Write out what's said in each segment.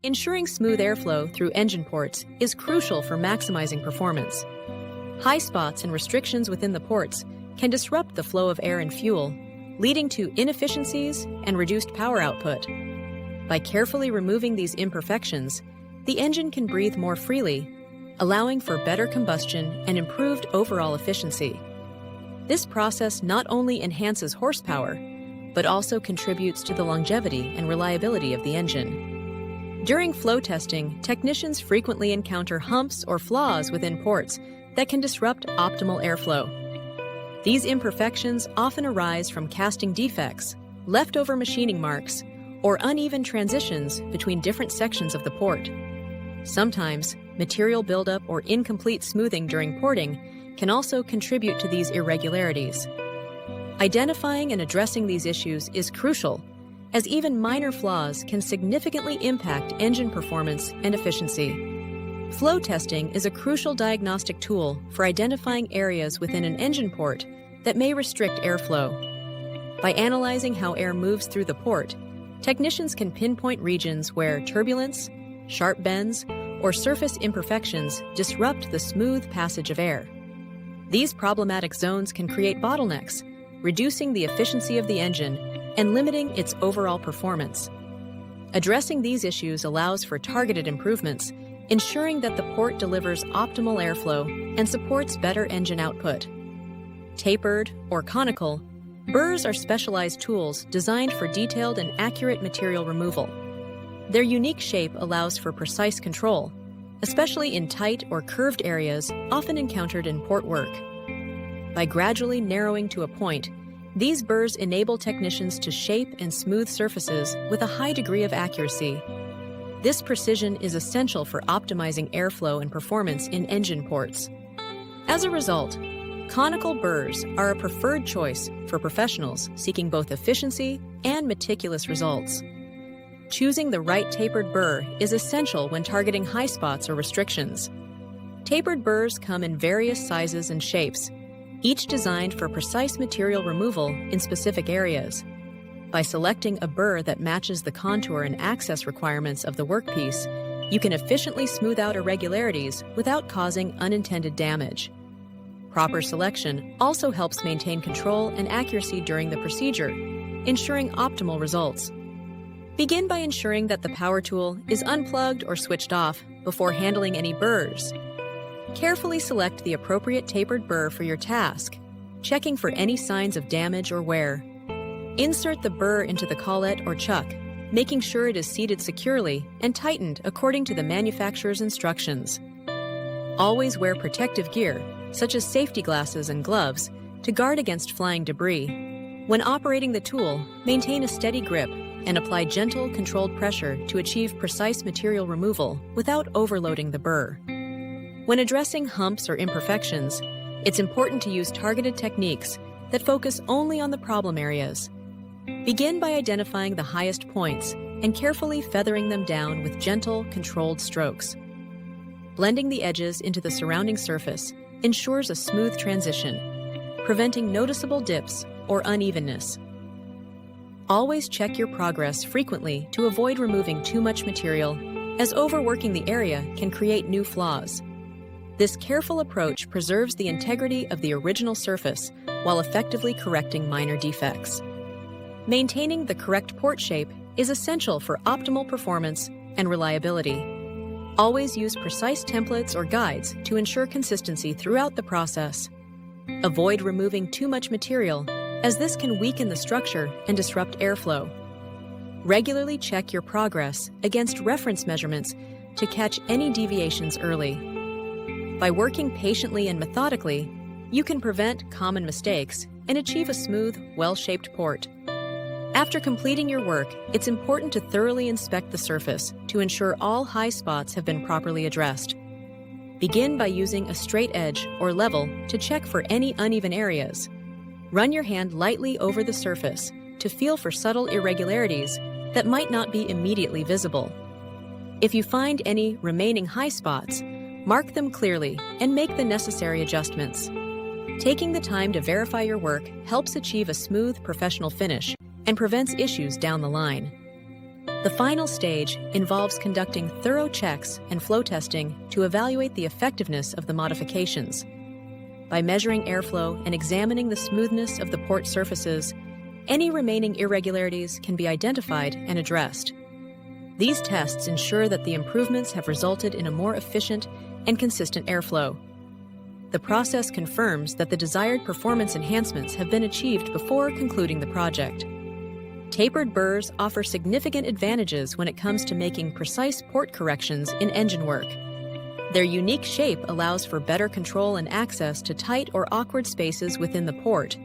Ensuring smooth airflow through engine ports is crucial for maximizing performance. High spots and restrictions within the ports can disrupt the flow of air and fuel, leading to inefficiencies and reduced power output. By carefully removing these imperfections, the engine can breathe more freely, allowing for better combustion and improved overall efficiency. This process not only enhances horsepower, but also contributes to the longevity and reliability of the engine. During flow testing, technicians frequently encounter humps or flaws within ports that can disrupt optimal airflow. These imperfections often arise from casting defects, leftover machining marks, or uneven transitions between different sections of the port. Sometimes, material buildup or incomplete smoothing during porting can also contribute to these irregularities. Identifying and addressing these issues is crucial, as even minor flaws can significantly impact engine performance and efficiency. Flow testing is a crucial diagnostic tool for identifying areas within an engine port that may restrict airflow. By analyzing how air moves through the port, technicians can pinpoint regions where turbulence, sharp bends, or surface imperfections disrupt the smooth passage of air. These problematic zones can create bottlenecks, reducing the efficiency of the engine and limiting its overall performance. Addressing these issues allows for targeted improvements, ensuring that the port delivers optimal airflow and supports better engine output. Tapered or conical, burrs are specialized tools designed for detailed and accurate material removal. Their unique shape allows for precise control, especially in tight or curved areas often encountered in port work. By gradually narrowing to a point, these burrs enable technicians to shape and smooth surfaces with a high degree of accuracy. This precision is essential for optimizing airflow and performance in engine ports. As a result, conical burrs are a preferred choice for professionals seeking both efficiency and meticulous results. Choosing the right tapered burr is essential when targeting high spots or restrictions. Tapered burrs come in various sizes and shapes, each designed for precise material removal in specific areas. By selecting a burr that matches the contour and access requirements of the workpiece, you can efficiently smooth out irregularities without causing unintended damage. Proper selection also helps maintain control and accuracy during the procedure, ensuring optimal results. Begin by ensuring that the power tool is unplugged or switched off before handling any burrs. Carefully select the appropriate tapered burr for your task, checking for any signs of damage or wear. Insert the burr into the collet or chuck, making sure it is seated securely and tightened according to the manufacturer's instructions. Always wear protective gear, such as safety glasses and gloves, to guard against flying debris. When operating the tool, maintain a steady grip and apply gentle, controlled pressure to achieve precise material removal without overloading the burr. When addressing humps or imperfections, it's important to use targeted techniques that focus only on the problem areas. Begin by identifying the highest points and carefully feathering them down with gentle, controlled strokes. Blending the edges into the surrounding surface ensures a smooth transition, preventing noticeable dips or unevenness. Always check your progress frequently to avoid removing too much material, as overworking the area can create new flaws. This careful approach preserves the integrity of the original surface while effectively correcting minor defects. Maintaining the correct port shape is essential for optimal performance and reliability. Always use precise templates or guides to ensure consistency throughout the process. Avoid removing too much material, as this can weaken the structure and disrupt airflow. Regularly check your progress against reference measurements to catch any deviations early. By working patiently and methodically, you can prevent common mistakes and achieve a smooth, well-shaped port. After completing your work, it's important to thoroughly inspect the surface to ensure all high spots have been properly addressed. Begin by using a straight edge or level to check for any uneven areas. Run your hand lightly over the surface to feel for subtle irregularities that might not be immediately visible. If you find any remaining high spots, mark them clearly and make the necessary adjustments. Taking the time to verify your work helps achieve a smooth, professional finish and prevents issues down the line. The final stage involves conducting thorough checks and flow testing to evaluate the effectiveness of the modifications. By measuring airflow and examining the smoothness of the port surfaces, any remaining irregularities can be identified and addressed. These tests ensure that the improvements have resulted in a more efficient and consistent airflow. The process confirms that the desired performance enhancements have been achieved before concluding the project. Tapered burrs offer significant advantages when it comes to making precise port corrections in engine work. Their unique shape allows for better control and access to tight or awkward spaces within the port,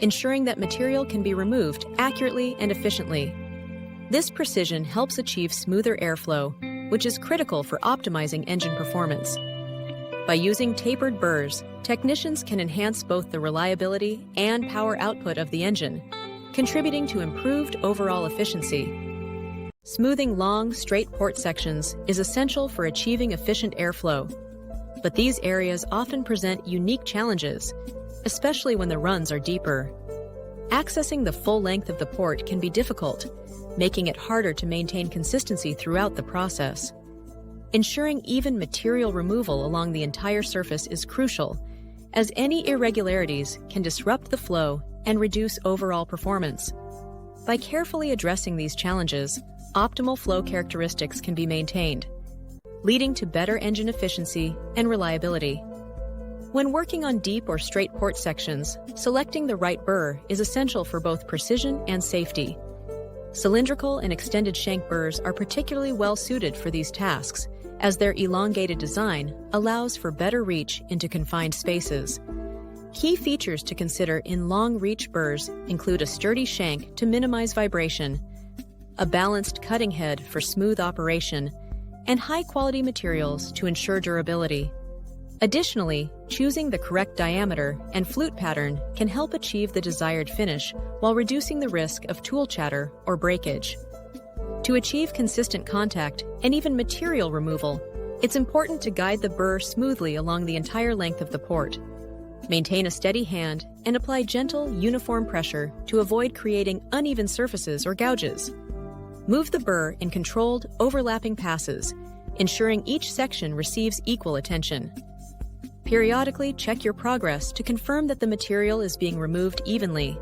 ensuring that material can be removed accurately and efficiently. This precision helps achieve smoother airflow, which is critical for optimizing engine performance. By using tapered burrs, technicians can enhance both the reliability and power output of the engine, contributing to improved overall efficiency. Smoothing long, straight port sections is essential for achieving efficient airflow, but these areas often present unique challenges, especially when the runs are deeper. Accessing the full length of the port can be difficult, making it harder to maintain consistency throughout the process. Ensuring even material removal along the entire surface is crucial, as any irregularities can disrupt the flow and reduce overall performance. By carefully addressing these challenges, optimal flow characteristics can be maintained, leading to better engine efficiency and reliability. When working on deep or straight port sections, selecting the right burr is essential for both precision and safety. Cylindrical and extended shank burrs are particularly well suited for these tasks, as their elongated design allows for better reach into confined spaces. Key features to consider in long-reach burrs include a sturdy shank to minimize vibration, a balanced cutting head for smooth operation, and high-quality materials to ensure durability. Additionally, choosing the correct diameter and flute pattern can help achieve the desired finish while reducing the risk of tool chatter or breakage. To achieve consistent contact and even material removal, it's important to guide the burr smoothly along the entire length of the port. Maintain a steady hand and apply gentle, uniform pressure to avoid creating uneven surfaces or gouges. Move the burr in controlled, overlapping passes, ensuring each section receives equal attention. Periodically check your progress to confirm that the material is being removed evenly.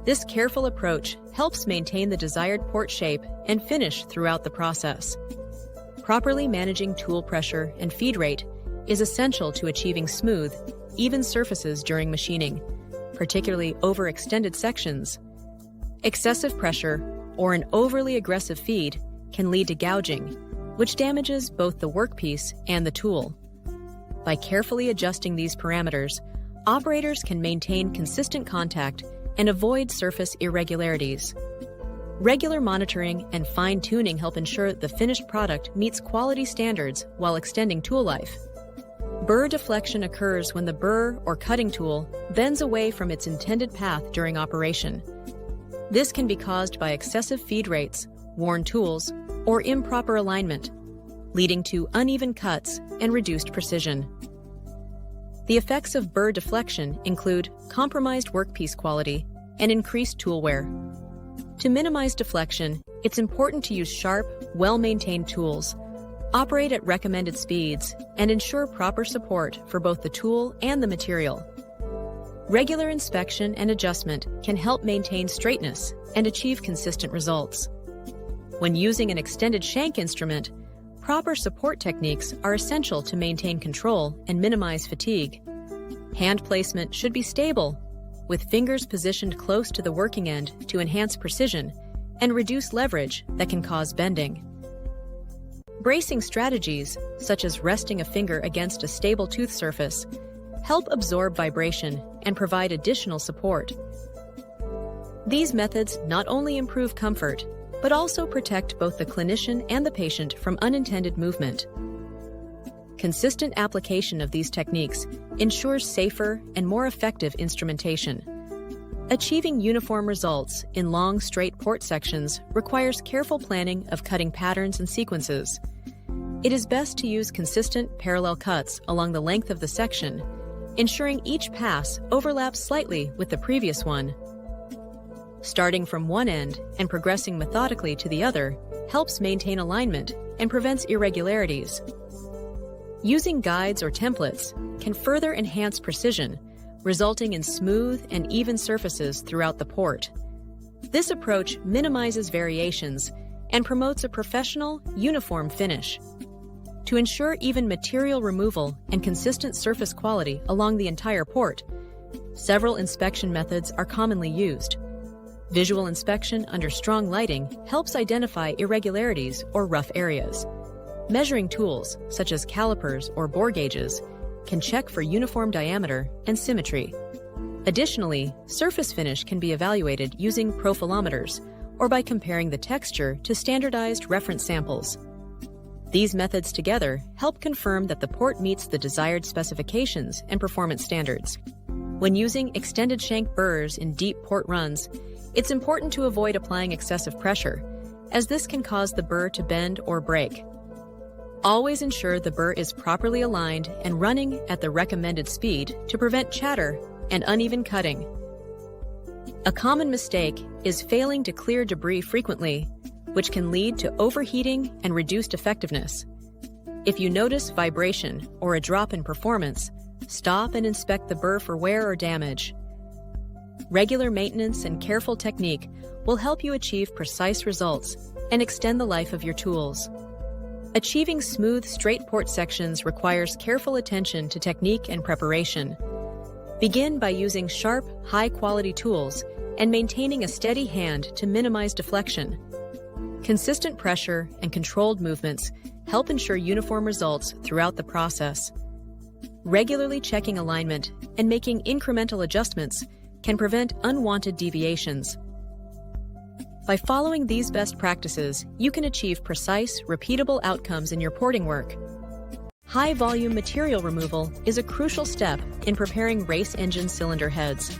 This careful approach helps maintain the desired port shape and finish throughout the process. Properly managing tool pressure and feed rate is essential to achieving smooth, even surfaces during machining, particularly over extended sections. Excessive pressure or an overly aggressive feed can lead to gouging, which damages both the workpiece and the tool. By carefully adjusting these parameters, operators can maintain consistent contact and avoid surface irregularities. Regular monitoring and fine-tuning help ensure the finished product meets quality standards while extending tool life. Burr deflection occurs when the burr or cutting tool bends away from its intended path during operation. This can be caused by excessive feed rates, worn tools, or improper alignment, leading to uneven cuts and reduced precision. The effects of burr deflection include compromised workpiece quality and increased tool wear. To minimize deflection, it's important to use sharp, well-maintained tools, operate at recommended speeds, and ensure proper support for both the tool and the material. Regular inspection and adjustment can help maintain straightness and achieve consistent results. When using an extended shank instrument, proper support techniques are essential to maintain control and minimize fatigue. Hand placement should be stable, with fingers positioned close to the working end to enhance precision and reduce leverage that can cause bending. Bracing strategies, such as resting a finger against a stable tooth surface, help absorb vibration and provide additional support. These methods not only improve comfort, but also protect both the clinician and the patient from unintended movement. Consistent application of these techniques ensures safer and more effective instrumentation. Achieving uniform results in long, straight port sections requires careful planning of cutting patterns and sequences. It is best to use consistent parallel cuts along the length of the section, ensuring each pass overlaps slightly with the previous one. Starting from one end and progressing methodically to the other helps maintain alignment and prevents irregularities. Using guides or templates can further enhance precision, resulting in smooth and even surfaces throughout the port. This approach minimizes variations and promotes a professional, uniform finish. To ensure even material removal and consistent surface quality along the entire port, several inspection methods are commonly used. Visual inspection under strong lighting helps identify irregularities or rough areas. Measuring tools, such as calipers or bore gauges, can check for uniform diameter and symmetry. Additionally, surface finish can be evaluated using profilometers or by comparing the texture to standardized reference samples. These methods together help confirm that the port meets the desired specifications and performance standards. When using extended shank burrs in deep port runs, it's important to avoid applying excessive pressure, as this can cause the burr to bend or break. Always ensure the burr is properly aligned and running at the recommended speed to prevent chatter and uneven cutting. A common mistake is failing to clear debris frequently, which can lead to overheating and reduced effectiveness. If you notice vibration or a drop in performance, stop and inspect the burr for wear or damage. Regular maintenance and careful technique will help you achieve precise results and extend the life of your tools. Achieving smooth, straight port sections requires careful attention to technique and preparation. Begin by using sharp, high-quality tools and maintaining a steady hand to minimize deflection. Consistent pressure and controlled movements help ensure uniform results throughout the process. Regularly checking alignment and making incremental adjustments can prevent unwanted deviations. By following these best practices, you can achieve precise, repeatable outcomes in your porting work. High-volume material removal is a crucial step in preparing race engine cylinder heads.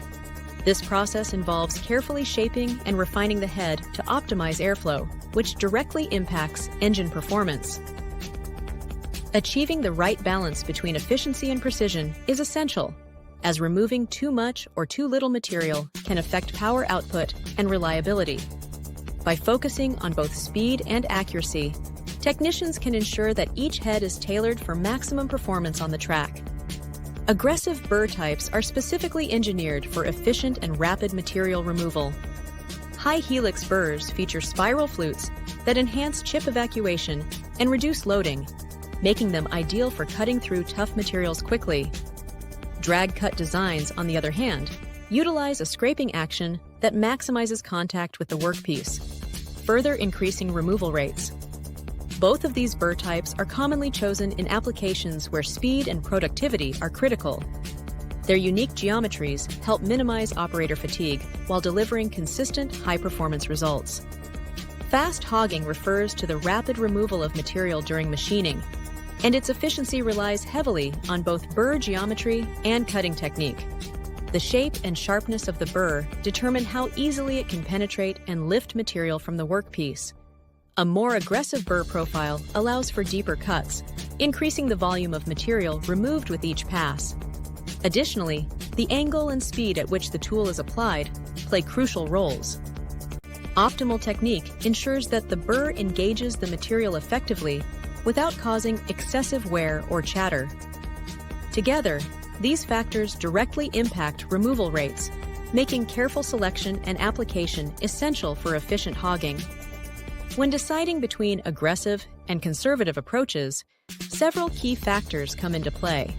This process involves carefully shaping and refining the head to optimize airflow, which directly impacts engine performance. Achieving the right balance between efficiency and precision is essential, as removing too much or too little material can affect power output and reliability. By focusing on both speed and accuracy, technicians can ensure that each head is tailored for maximum performance on the track. Aggressive burr types are specifically engineered for efficient and rapid material removal. High helix burrs feature spiral flutes that enhance chip evacuation and reduce loading, making them ideal for cutting through tough materials quickly. Drag cut designs, on the other hand, utilize a scraping action that maximizes contact with the workpiece, further increasing removal rates. Both of these burr types are commonly chosen in applications where speed and productivity are critical. Their unique geometries help minimize operator fatigue while delivering consistent, high-performance results. Fast hogging refers to the rapid removal of material during machining, and its efficiency relies heavily on both burr geometry and cutting technique. The shape and sharpness of the burr determine how easily it can penetrate and lift material from the workpiece. A more aggressive burr profile allows for deeper cuts, increasing the volume of material removed with each pass. Additionally, the angle and speed at which the tool is applied play crucial roles. Optimal technique ensures that the burr engages the material effectively without causing excessive wear or chatter. Together, these factors directly impact removal rates, making careful selection and application essential for efficient hogging. When deciding between aggressive and conservative approaches, several key factors come into play.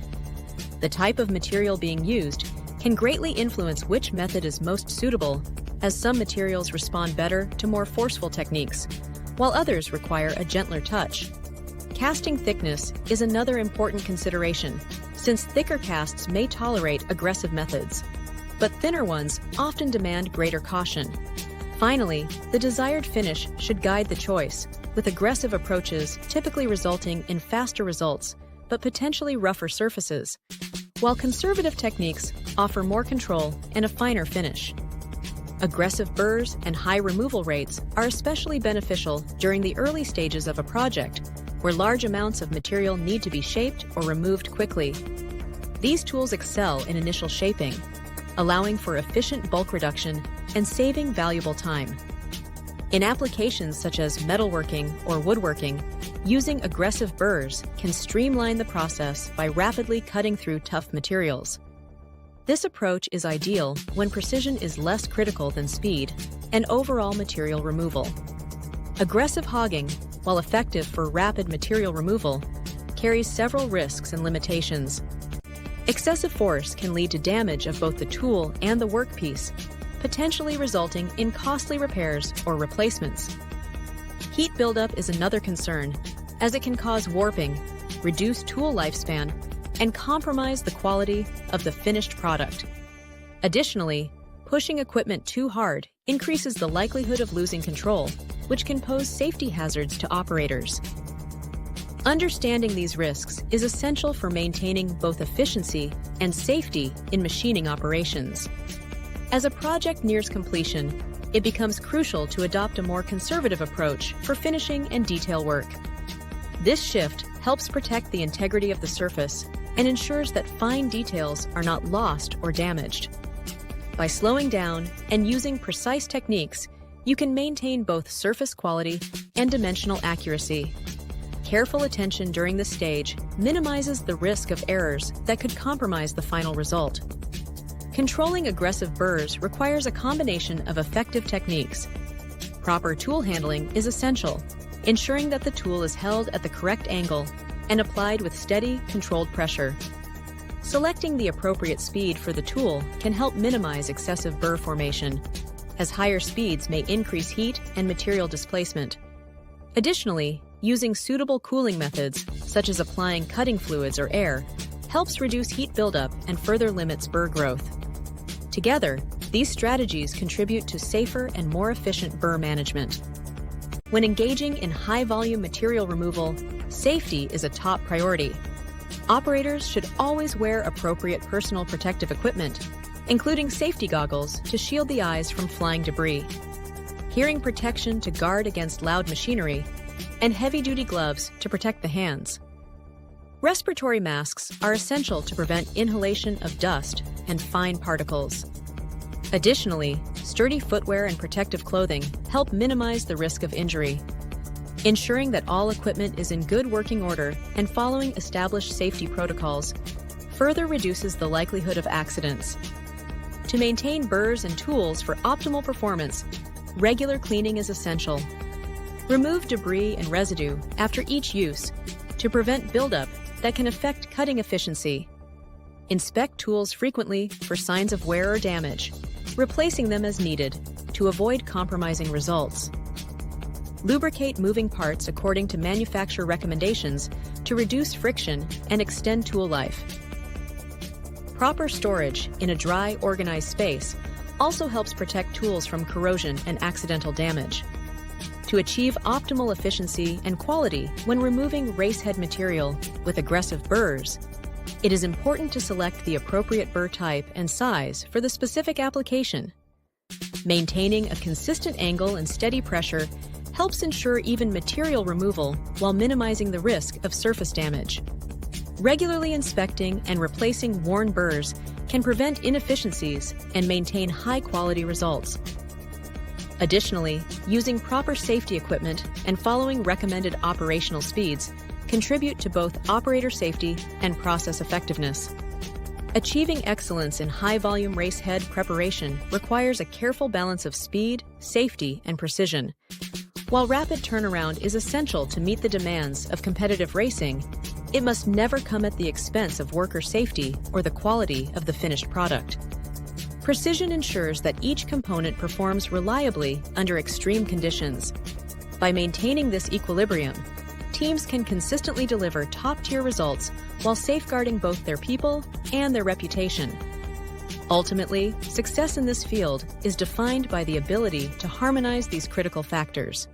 The type of material being used can greatly influence which method is most suitable, as some materials respond better to more forceful techniques, while others require a gentler touch. Casting thickness is another important consideration, since thicker casts may tolerate aggressive methods, but thinner ones often demand greater caution. Finally, the desired finish should guide the choice, with aggressive approaches typically resulting in faster results, but potentially rougher surfaces, while conservative techniques offer more control and a finer finish. Aggressive burrs and high removal rates are especially beneficial during the early stages of a project, where large amounts of material need to be shaped or removed quickly. These tools excel in initial shaping, allowing for efficient bulk reduction and saving valuable time. In applications such as metalworking or woodworking, using aggressive burrs can streamline the process by rapidly cutting through tough materials. This approach is ideal when precision is less critical than speed and overall material removal. Aggressive hogging, while effective for rapid material removal, carries several risks and limitations. Excessive force can lead to damage of both the tool and the workpiece, potentially resulting in costly repairs or replacements. Heat buildup is another concern, as it can cause warping, reduce tool lifespan, and compromise the quality of the finished product. Additionally, pushing equipment too hard increases the likelihood of losing control, which can pose safety hazards to operators. Understanding these risks is essential for maintaining both efficiency and safety in machining operations. As a project nears completion, it becomes crucial to adopt a more conservative approach for finishing and detail work. This shift helps protect the integrity of the surface and ensures that fine details are not lost or damaged. By slowing down and using precise techniques, you can maintain both surface quality and dimensional accuracy. Careful attention during this stage minimizes the risk of errors that could compromise the final result. Controlling aggressive burrs requires a combination of effective techniques. Proper tool handling is essential, ensuring that the tool is held at the correct angle and applied with steady, controlled pressure. Selecting the appropriate speed for the tool can help minimize excessive burr formation, as higher speeds may increase heat and material displacement. Additionally, using suitable cooling methods, such as applying cutting fluids or air, helps reduce heat buildup and further limits burr growth. Together, these strategies contribute to safer and more efficient burr management. When engaging in high-volume material removal, safety is a top priority. Operators should always wear appropriate personal protective equipment, including safety goggles to shield the eyes from flying debris, hearing protection to guard against loud machinery, and heavy-duty gloves to protect the hands. Respiratory masks are essential to prevent inhalation of dust and fine particles. Additionally, sturdy footwear and protective clothing help minimize the risk of injury. Ensuring that all equipment is in good working order and following established safety protocols further reduces the likelihood of accidents. To maintain burrs and tools for optimal performance, regular cleaning is essential. Remove debris and residue after each use to prevent buildup that can affect cutting efficiency. Inspect tools frequently for signs of wear or damage, replacing them as needed to avoid compromising results. Lubricate moving parts according to manufacturer recommendations to reduce friction and extend tool life. Proper storage in a dry, organized space also helps protect tools from corrosion and accidental damage. To achieve optimal efficiency and quality when removing racehead material with aggressive burrs, it is important to select the appropriate burr type and size for the specific application. Maintaining a consistent angle and steady pressure helps ensure even material removal while minimizing the risk of surface damage. Regularly inspecting and replacing worn burrs can prevent inefficiencies and maintain high-quality results. Additionally, using proper safety equipment and following recommended operational speeds contribute to both operator safety and process effectiveness. Achieving excellence in high-volume racehead preparation requires a careful balance of speed, safety, and precision. While rapid turnaround is essential to meet the demands of competitive racing, it must never come at the expense of worker safety or the quality of the finished product. Precision ensures that each component performs reliably under extreme conditions. By maintaining this equilibrium, teams can consistently deliver top-tier results while safeguarding both their people and their reputation. Ultimately, success in this field is defined by the ability to harmonize these critical factors.